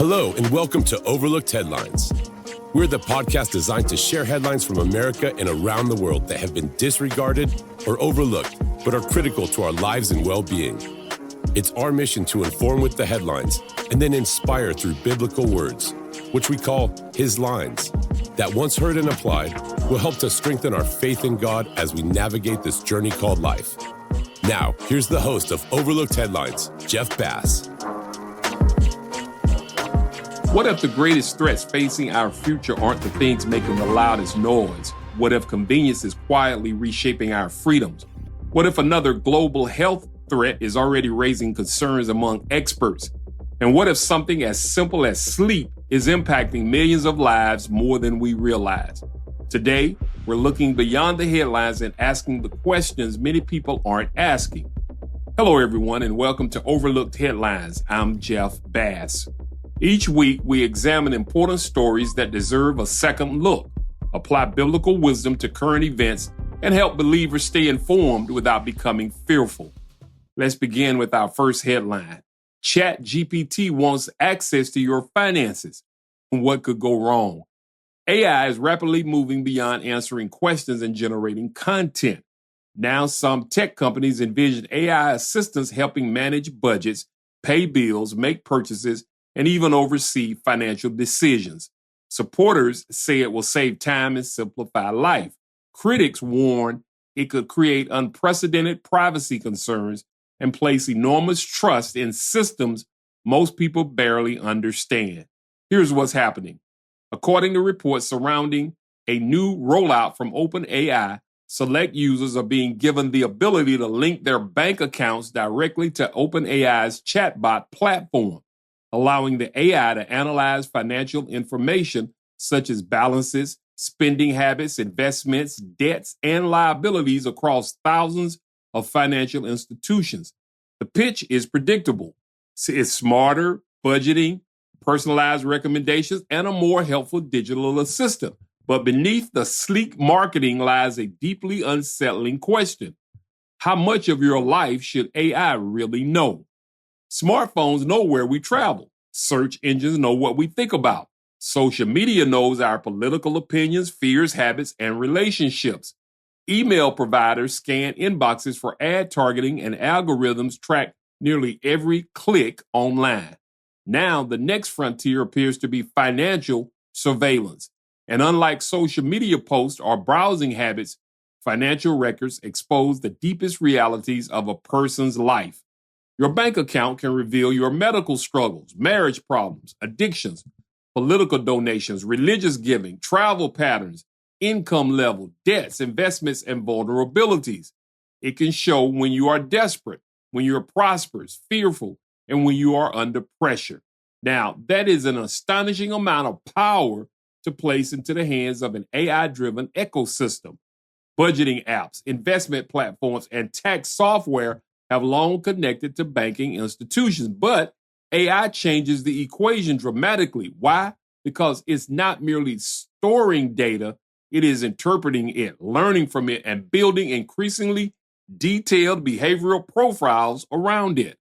Hello, and welcome to Overlooked Headlines. We're the podcast designed to share headlines from America and around the world that have been disregarded or overlooked, but are critical to our lives and well-being. It's our mission to inform with the headlines and then inspire through biblical words, which we call His Lines, that once heard and applied will help to strengthen our faith in God as we navigate this journey called life. Now, here's the host of Overlooked Headlines, Jeff Bass. What if the greatest threats facing our future aren't the things making the loudest noise? What if convenience is quietly reshaping our freedoms? What if another global health threat is already raising concerns among experts? And what if something as simple as sleep is impacting millions of lives more than we realize? Today, we're looking beyond the headlines and asking the questions many people aren't asking. Hello, everyone, and welcome to Overlooked Headlines. I'm Jeff Bass. Each week, we examine important stories that deserve a second look, apply biblical wisdom to current events, and help believers stay informed without becoming fearful. Let's begin with our first headline. ChatGPT wants access to your finances. What could go wrong? AI is rapidly moving beyond answering questions and generating content. Now, some tech companies envision AI assistants helping manage budgets, pay bills, make purchases, and even oversee financial decisions. Supporters say it will save time and simplify life. Critics warn it could create unprecedented privacy concerns and place enormous trust in systems most people barely understand. Here's what's happening. According to reports surrounding a new rollout from OpenAI, select users are being given the ability to link their bank accounts directly to OpenAI's chatbot platform, allowing the AI to analyze financial information such as balances, spending habits, investments, debts, and liabilities across thousands of financial institutions. The pitch is predictable. It's smarter budgeting, personalized recommendations, and a more helpful digital assistant. But beneath the sleek marketing lies a deeply unsettling question. How much of your life should AI really know? Smartphones know where we travel. Search engines know what we think about. Social media knows our political opinions, fears, habits, and relationships. Email providers scan inboxes for ad targeting, and algorithms track nearly every click online. Now, the next frontier appears to be financial surveillance. And unlike social media posts or browsing habits, financial records expose the deepest realities of a person's life. Your bank account can reveal your medical struggles, marriage problems, addictions, political donations, religious giving, travel patterns, income level, debts, investments, and vulnerabilities. It can show when you are desperate, when you're prosperous, fearful, and when you are under pressure. Now, that is an astonishing amount of power to place into the hands of an AI-driven ecosystem. Budgeting apps, investment platforms, and tax software have long connected to banking institutions, but AI changes the equation dramatically. Why? Because it's not merely storing data, it is interpreting it, learning from it, and building increasingly detailed behavioral profiles around it.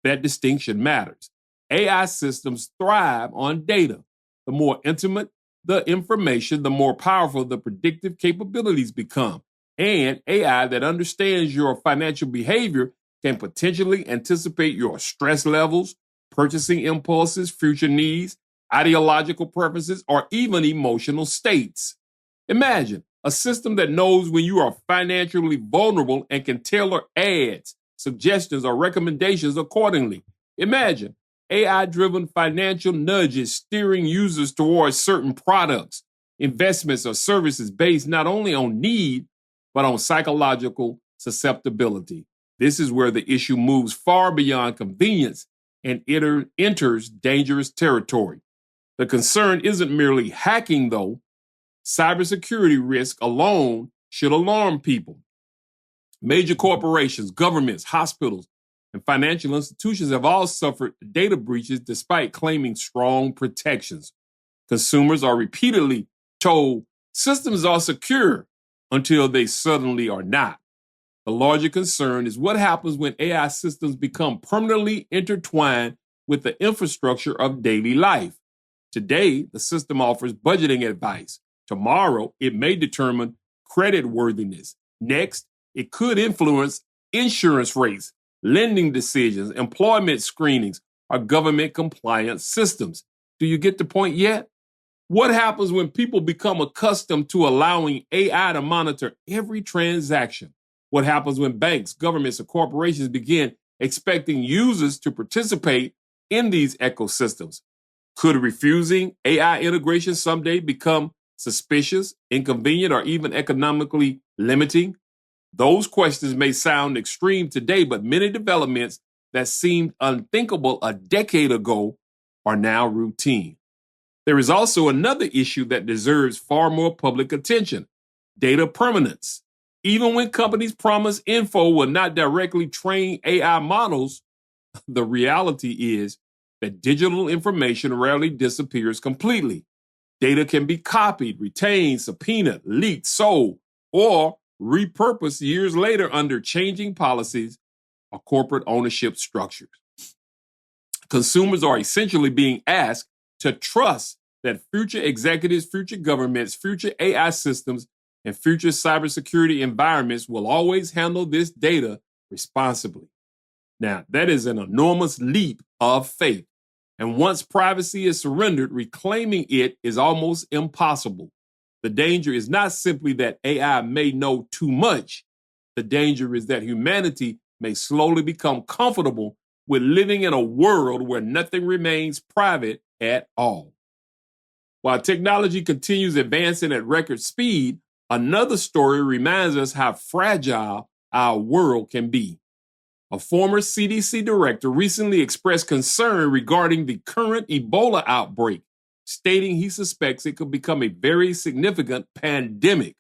That distinction matters. AI systems thrive on data. The more intimate the information, the more powerful the predictive capabilities become. And AI that understands your financial behavior can potentially anticipate your stress levels, purchasing impulses, future needs, ideological preferences, or even emotional states. Imagine a system that knows when you are financially vulnerable and can tailor ads, suggestions, or recommendations accordingly. Imagine AI-driven financial nudges steering users towards certain products, investments, or services based not only on need, but on psychological susceptibility. This is where the issue moves far beyond convenience and enters dangerous territory. The concern isn't merely hacking, though. Cybersecurity risk alone should alarm people. Major corporations, governments, hospitals, and financial institutions have all suffered data breaches despite claiming strong protections. Consumers are repeatedly told systems are secure until they suddenly are not. The larger concern is what happens when AI systems become permanently intertwined with the infrastructure of daily life. Today, the system offers budgeting advice. Tomorrow, it may determine credit worthiness. Next, it could influence insurance rates, lending decisions, employment screenings, or government compliance systems. Do you get the point yet? What happens when people become accustomed to allowing AI to monitor every transaction? What happens when banks, governments, or corporations begin expecting users to participate in these ecosystems? Could refusing AI integration someday become suspicious, inconvenient, or even economically limiting? Those questions may sound extreme today, but many developments that seemed unthinkable a decade ago are now routine. There is also another issue that deserves far more public attention: data permanence. Even when companies promise info will not directly train AI models, the reality is that digital information rarely disappears completely. Data can be copied, retained, subpoenaed, leaked, sold, or repurposed years later under changing policies or corporate ownership structures. Consumers are essentially being asked to trust that future executives, future governments, future AI systems, and future cybersecurity environments will always handle this data responsibly. Now, that is an enormous leap of faith. And once privacy is surrendered, reclaiming it is almost impossible. The danger is not simply that AI may know too much. The danger is that humanity may slowly become comfortable with living in a world where nothing remains private at all. While technology continues advancing at record speed, another story reminds us how fragile our world can be. A former CDC director recently expressed concern regarding the current Ebola outbreak, stating he suspects it could become a very significant pandemic.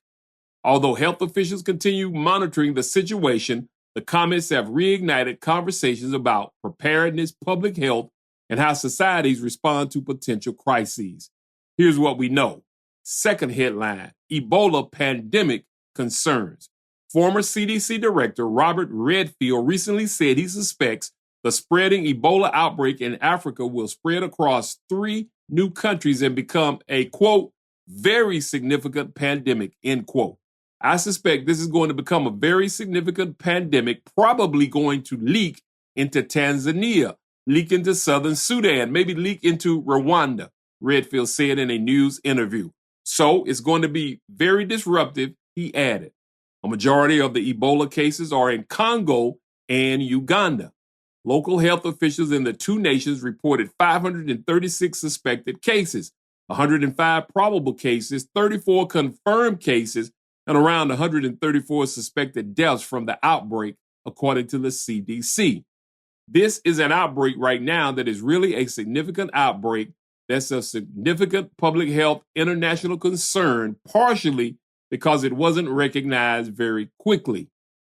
Although health officials continue monitoring the situation, the comments have reignited conversations about preparedness, public health, and how societies respond to potential crises. Here's what we know. Second headline: Ebola Pandemic Concerns. Former CDC Director Robert Redfield recently said he suspects the spreading Ebola outbreak in Africa will spread across 3 new countries and become a, quote, very significant pandemic, end quote. I suspect this is going to become a very significant pandemic, probably going to leak into Tanzania, leak into southern Sudan, maybe leak into Rwanda, Redfield said in a news interview. So it's going to be very disruptive, he added. A majority of the Ebola cases are in Congo and Uganda. Local health officials in the 2 nations reported 536 suspected cases, 105 probable cases, 34 confirmed cases, and around 134 suspected deaths from the outbreak, according to the CDC. This is an outbreak right now that is really a significant outbreak that's a significant public health international concern, partially because it wasn't recognized very quickly.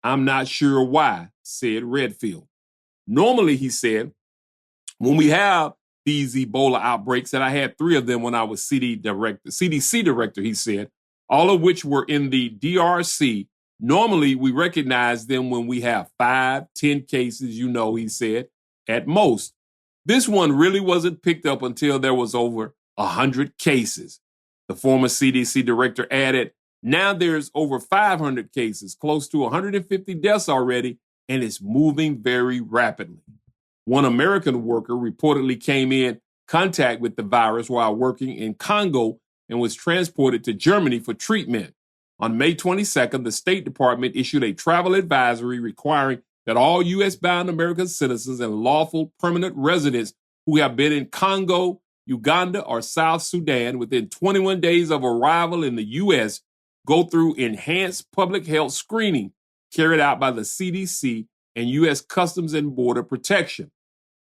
I'm not sure why, said Redfield. Normally, he said, when we have these Ebola outbreaks, and I had 3 of them when I was CDC director, he said, all of which were in the DRC. Normally, we recognize them when we have 5, 10 cases, he said, at most. This one really wasn't picked up until there was over 100 cases. The former CDC director added, now there's over 500 cases, close to 150 deaths already, and it's moving very rapidly. One American worker reportedly came in contact with the virus while working in Congo and was transported to Germany for treatment. On May 22nd, the State Department issued a travel advisory requiring that all U.S.-bound American citizens and lawful permanent residents who have been in Congo, Uganda, or South Sudan within 21 days of arrival in the U.S. go through enhanced public health screening carried out by the CDC and U.S. Customs and Border Protection.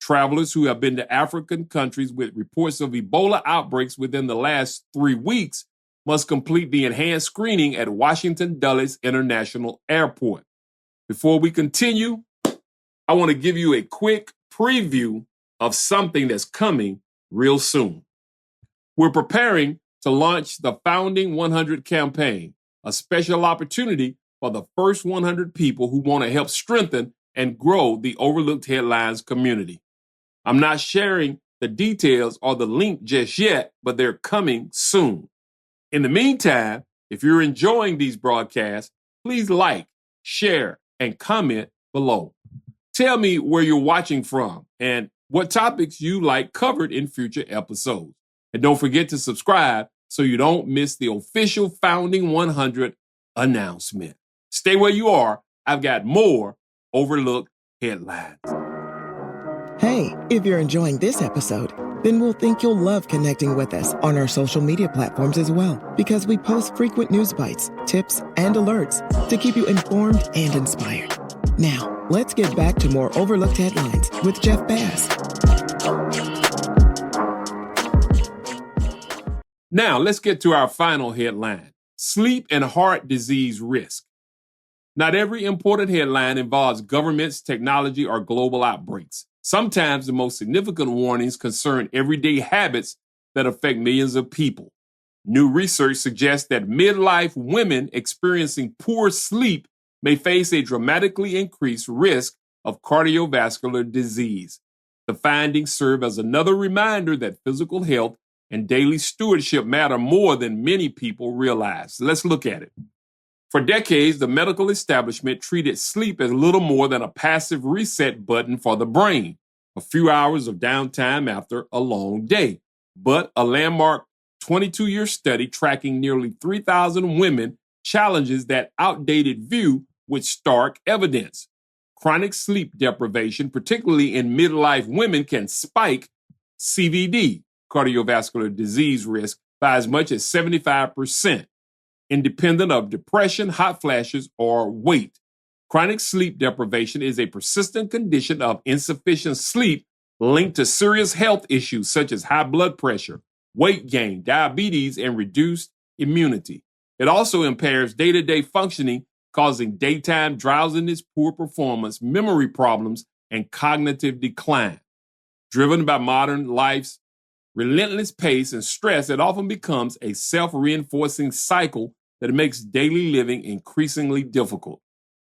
Travelers who have been to African countries with reports of Ebola outbreaks within the last 3 weeks must complete the enhanced screening at Washington Dulles International Airport. Before we continue, I want to give you a quick preview of something that's coming real soon. We're preparing to launch the Founding 100 campaign, a special opportunity for the first 100 people who want to help strengthen and grow the Overlooked Headlines community. I'm not sharing the details or the link just yet, but they're coming soon. In the meantime, if you're enjoying these broadcasts, please like, share, and comment below. Tell me where you're watching from and what topics you like covered in future episodes. And don't forget to subscribe so you don't miss the official Founding 100 announcement. Stay where you are. I've got more overlooked headlines. Hey, if you're enjoying this episode, then we'll think you'll love connecting with us on our social media platforms as well, because we post frequent news bites, tips, and alerts to keep you informed and inspired. Now, let's get back to more overlooked headlines with Jeff Bass. Now, let's get to our final headline: sleep and heart disease risk. Not every important headline involves governments, technology, or global outbreaks. Sometimes the most significant warnings concern everyday habits that affect millions of people. New research suggests that midlife women experiencing poor sleep may face a dramatically increased risk of cardiovascular disease. The findings serve as another reminder that physical health and daily stewardship matter more than many people realize. Let's look at it. For decades, the medical establishment treated sleep as little more than a passive reset button for the brain, a few hours of downtime after a long day. But a landmark 22-year study tracking nearly 3,000 women challenges that outdated view with stark evidence. Chronic sleep deprivation, particularly in midlife women, can spike CVD, cardiovascular disease risk, by as much as 75%. Independent of depression, hot flashes, or weight. Chronic sleep deprivation is a persistent condition of insufficient sleep linked to serious health issues such as high blood pressure, weight gain, diabetes, and reduced immunity. It also impairs day-to-day functioning, causing daytime drowsiness, poor performance, memory problems, and cognitive decline. Driven by modern life's relentless pace and stress, it often becomes a self-reinforcing cycle that makes daily living increasingly difficult.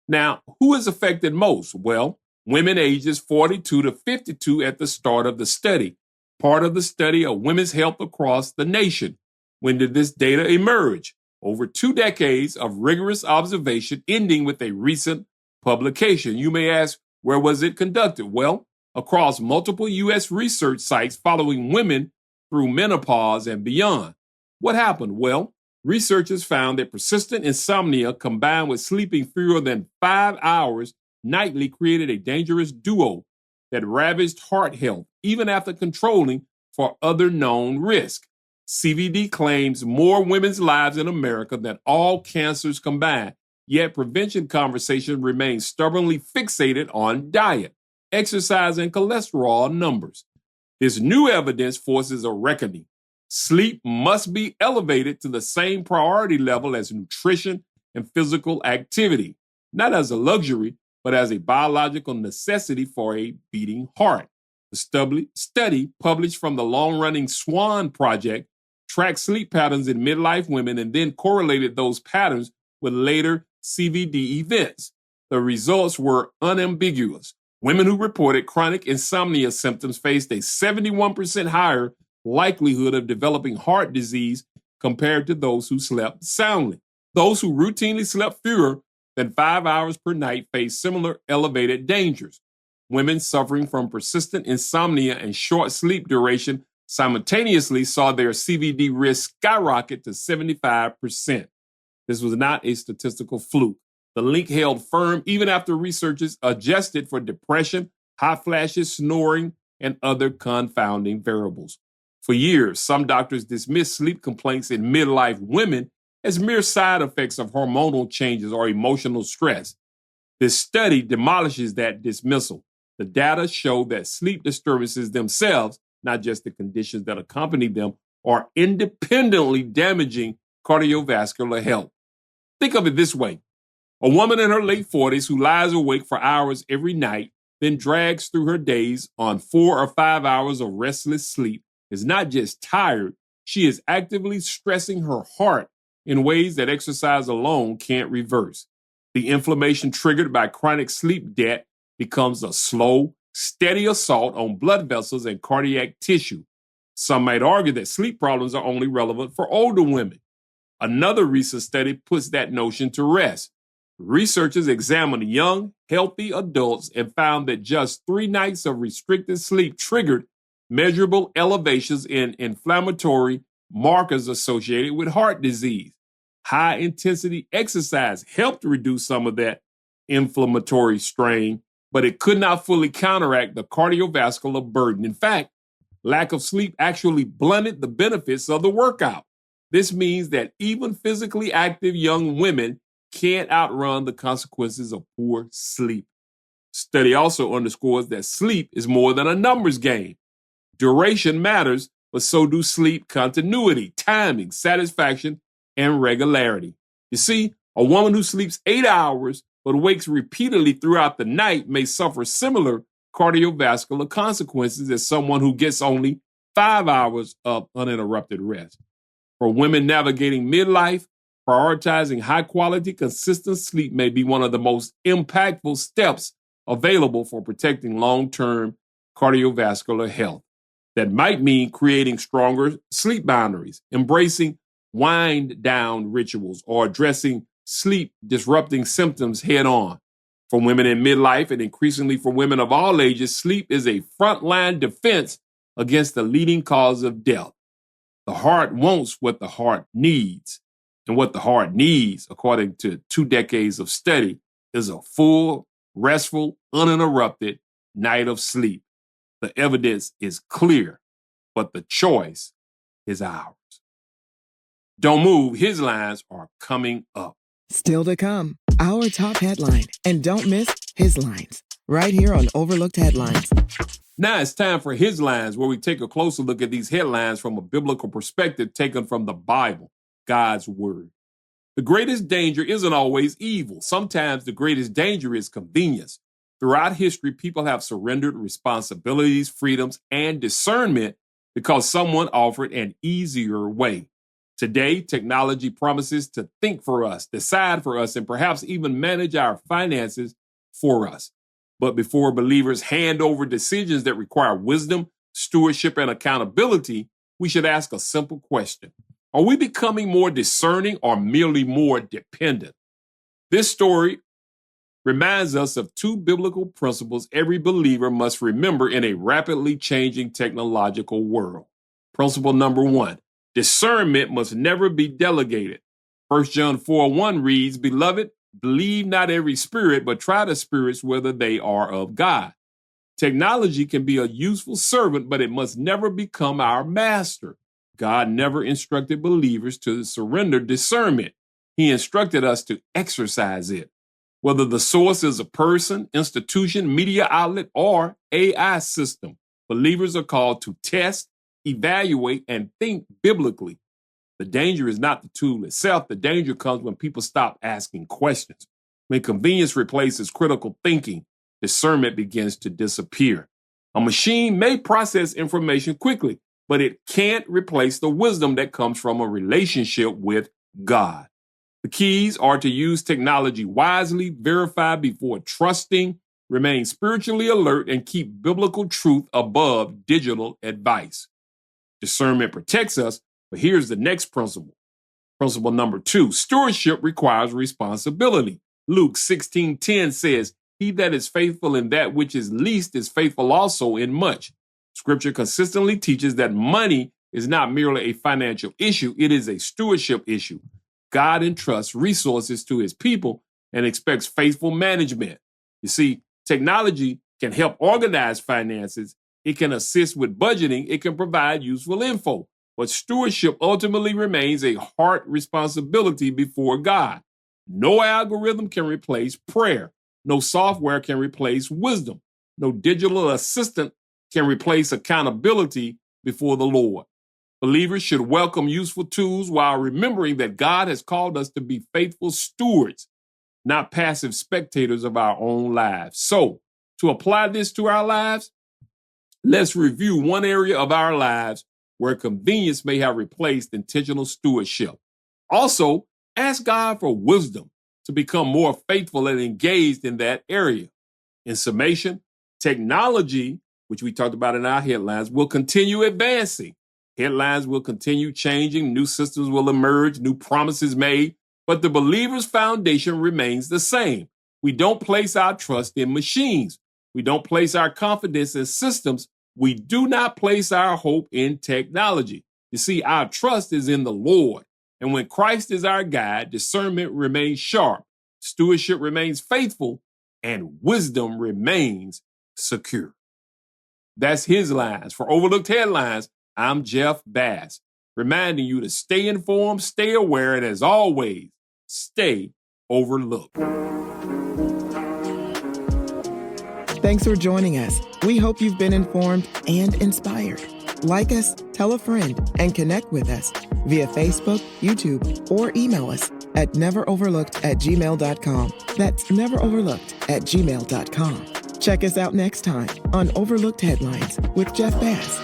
Now, who is affected most? Well, women ages 42 to 52 at the start of the study, part of the study of women's health across the nation. When did this data emerge? Over 2 decades of rigorous observation, ending with a recent publication. You may ask, where was it conducted? Well, across multiple U.S. research sites following women through menopause and beyond. What happened? Well, researchers found that persistent insomnia combined with sleeping fewer than 5 hours nightly created a dangerous duo that ravaged heart health, even after controlling for other known risks. CVD claims more women's lives in America than all cancers combined, yet prevention conversation remains stubbornly fixated on diet, exercise, and cholesterol numbers. This new evidence forces a reckoning. Sleep must be elevated to the same priority level as nutrition and physical activity, not as a luxury, but as a biological necessity for a beating heart. The study published from the long-running SWAN project tracked sleep patterns in midlife women and then correlated those patterns with later CVD events. The results were unambiguous. Women who reported chronic insomnia symptoms faced a 71% higher likelihood of developing heart disease compared to those who slept soundly. Those who routinely slept fewer than 5 hours per night faced similar elevated dangers. Women suffering from persistent insomnia and short sleep duration simultaneously saw their CVD risk skyrocket to 75%. This was not a statistical fluke. The link held firm even after researchers adjusted for depression, hot flashes, snoring, and other confounding variables. For years, some doctors dismissed sleep complaints in midlife women as mere side effects of hormonal changes or emotional stress. This study demolishes that dismissal. The data show that sleep disturbances themselves, not just the conditions that accompany them, are independently damaging cardiovascular health. Think of it this way. A woman in her late 40s who lies awake for hours every night, then drags through her days on 4 or 5 hours of restless sleep, is not just tired, she is actively stressing her heart in ways that exercise alone can't reverse. The inflammation triggered by chronic sleep debt becomes a slow, steady assault on blood vessels and cardiac tissue. Some might argue that sleep problems are only relevant for older women. Another recent study puts that notion to rest. Researchers examined young, healthy adults and found that just 3 nights of restricted sleep triggered measurable elevations in inflammatory markers associated with heart disease. High-intensity exercise helped reduce some of that inflammatory strain, but it could not fully counteract the cardiovascular burden. In fact, lack of sleep actually blunted the benefits of the workout. This means that even physically active young women can't outrun the consequences of poor sleep. Study also underscores that sleep is more than a numbers game. Duration matters, but so do sleep continuity, timing, satisfaction, and regularity. You see, a woman who sleeps 8 hours but wakes repeatedly throughout the night may suffer similar cardiovascular consequences as someone who gets only 5 hours of uninterrupted rest. For women navigating midlife, prioritizing high-quality, consistent sleep may be one of the most impactful steps available for protecting long-term cardiovascular health. That might mean creating stronger sleep boundaries, embracing wind-down rituals, or addressing sleep-disrupting symptoms head-on. For women in midlife and increasingly for women of all ages, sleep is a frontline defense against the leading cause of death. The heart wants what the heart needs. And what the heart needs, according to 2 decades of study, is a full, restful, uninterrupted night of sleep. The evidence is clear, but the choice is ours. Don't move. His lines are coming up. Still to come, our top headline. And don't miss his lines, right here on Overlooked Headlines. Now it's time for His Lines, where we take a closer look at these headlines from a biblical perspective taken from the Bible, God's Word. The greatest danger isn't always evil. Sometimes the greatest danger is convenience. Throughout history, people have surrendered responsibilities, freedoms, and discernment because someone offered an easier way. Today, technology promises to think for us, decide for us, and perhaps even manage our finances for us. But before believers hand over decisions that require wisdom, stewardship, and accountability, we should ask a simple question. Are we becoming more discerning or merely more dependent? This story reminds us of 2 biblical principles every believer must remember in a rapidly changing technological world. Principle number 1, discernment must never be delegated. 1 John 4:1 reads, "Beloved, believe not every spirit, but try the spirits whether they are of God." Technology can be a useful servant, but it must never become our master. God never instructed believers to surrender discernment. He instructed us to exercise it. Whether the source is a person, institution, media outlet, or AI system, believers are called to test, evaluate, and think biblically. The danger is not the tool itself. The danger comes when people stop asking questions. When convenience replaces critical thinking, discernment begins to disappear. A machine may process information quickly, but it can't replace the wisdom that comes from a relationship with God. The keys are to use technology wisely, verify before trusting, remain spiritually alert, and keep biblical truth above digital advice. Discernment protects us, but here's the next principle. Principle number 2, stewardship requires responsibility. Luke 16:10 says, "He that is faithful in that which is least is faithful also in much." Scripture consistently teaches that money is not merely a financial issue, it is a stewardship issue. God entrusts resources to his people and expects faithful management. You see, technology can help organize finances, it can assist with budgeting, it can provide useful info, but stewardship ultimately remains a heart responsibility before God. No algorithm can replace prayer. No software can replace wisdom. No digital assistant can replace accountability before the Lord. Believers should welcome useful tools while remembering that God has called us to be faithful stewards, not passive spectators of our own lives. So, to apply this to our lives, let's review one area of our lives where convenience may have replaced intentional stewardship. Also, ask God for wisdom to become more faithful and engaged in that area. In summation, Technology, which we talked about in our headlines, will continue advancing. Headlines will continue changing. New systems will emerge, new promises made, but the believer's foundation remains the same. We don't place our trust in machines. We don't place our confidence in systems. We do not place our hope in technology. You see, our trust is in the Lord. And when Christ is our guide, discernment remains sharp, stewardship remains faithful, and wisdom remains secure. That's his lines. For Overlooked Headlines, I'm Jeff Bass, reminding you to stay informed, stay aware, and as always, stay overlooked. Thanks for joining us. We hope you've been informed and inspired. Like us, tell a friend, and connect with us via Facebook, YouTube, or email us at neveroverlooked@gmail.com. That's neveroverlooked@gmail.com. Check us out next time on Overlooked Headlines with Jeff Bass.